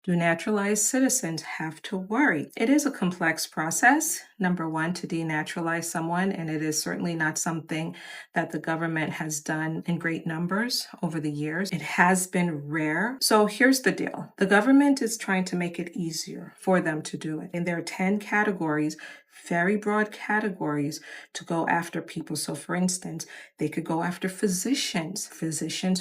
Do naturalized citizens have to worry? It is a complex process, number one, to denaturalize someone, and it is certainly not something that the government has done in great numbers over the years. It has been rare. So here's the deal. The government is trying to make it easier for them to do it. And there are 10 categories, very broad categories, to go after people. So for instance, they could go after physicians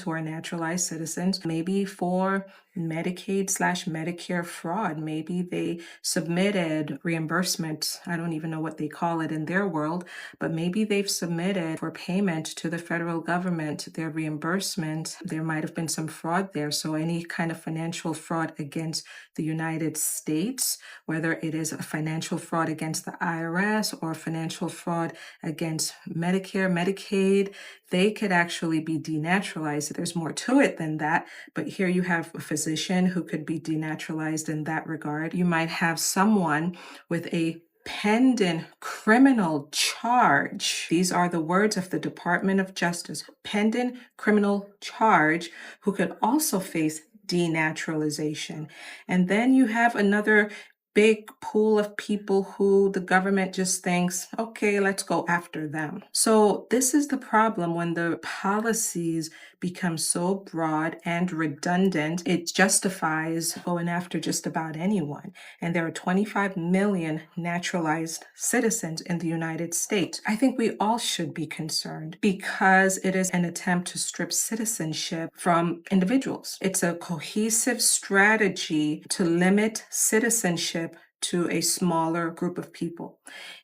who are naturalized citizens, maybe for Medicaid/Medicare fraud. Maybe they submitted reimbursement. I don't even know what they call it in their world, but maybe they've submitted for payment to the federal government their reimbursement. There might have been some fraud there. So any kind of financial fraud against the United States, whether it is a financial fraud against the IRS or financial fraud against Medicare, Medicaid, they could actually be denaturalized. There's more to it than that, but here you have a physician who could be denaturalized in that regard. You might have someone with a pending criminal charge. These are the words of the Department of Justice, pending criminal charge, who could also face denaturalization. And then you have another big pool of people who the government just thinks, okay, let's go after them. So this is the problem when the policies become so broad and redundant, it justifies going after just about anyone. And there are 25 million naturalized citizens in the United States. I think we all should be concerned because it is an attempt to strip citizenship from individuals. It's a cohesive strategy to limit citizenship to a smaller group of people.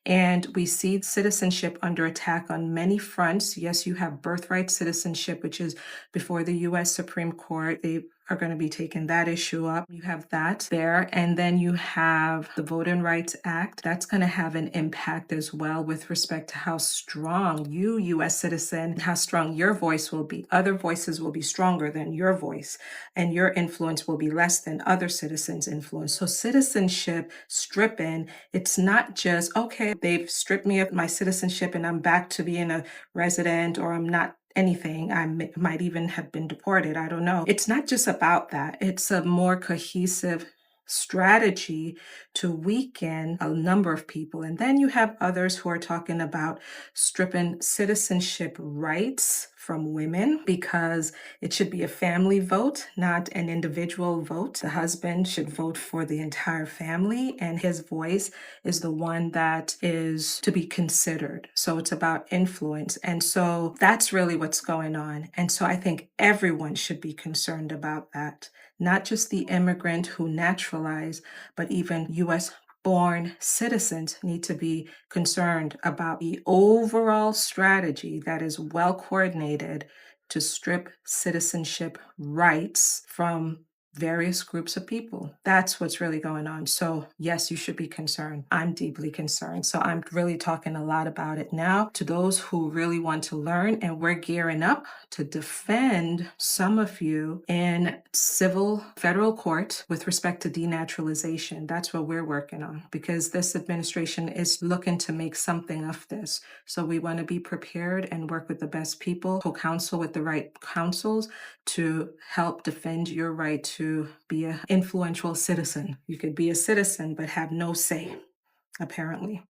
And we see citizenship under attack on many fronts. Yes, you have birthright citizenship, which is before the US Supreme Court. They are going to be taking that issue up. You have that there. And then you have the Voting Rights Act. That's going to have an impact as well with respect to how strong you, US citizen, how strong your voice will be. Other voices will be stronger than your voice, and your influence will be less than other citizens' influence. So citizenship stripping, it's not just, okay, they've stripped me of my citizenship and I'm back to being a resident, or I'm not anything. I might even have been deported. I don't know. It's not just about that. It's a more cohesive strategy to weaken a number of people. And then you have others who are talking about stripping citizenship rights from women because it should be a family vote, not an individual vote. The husband should vote for the entire family, and his voice is the one that is to be considered. So it's about influence. And so that's really what's going on. And so I think everyone should be concerned about that, not just the immigrant who naturalize, but even US born citizens need to be concerned about the overall strategy that is well coordinated to strip citizenship rights from various groups of people. That's what's really going on. So yes, you should be concerned. I'm deeply concerned. So I'm really talking a lot about it now to those who really want to learn, and we're gearing up to defend some of you in civil federal court with respect to denaturalization. That's what we're working on because this administration is looking to make something of this. So we want to be prepared and work with the best people, co-counsel with the right counsels to help defend your right to be an influential citizen. You could be a citizen but have no say, apparently.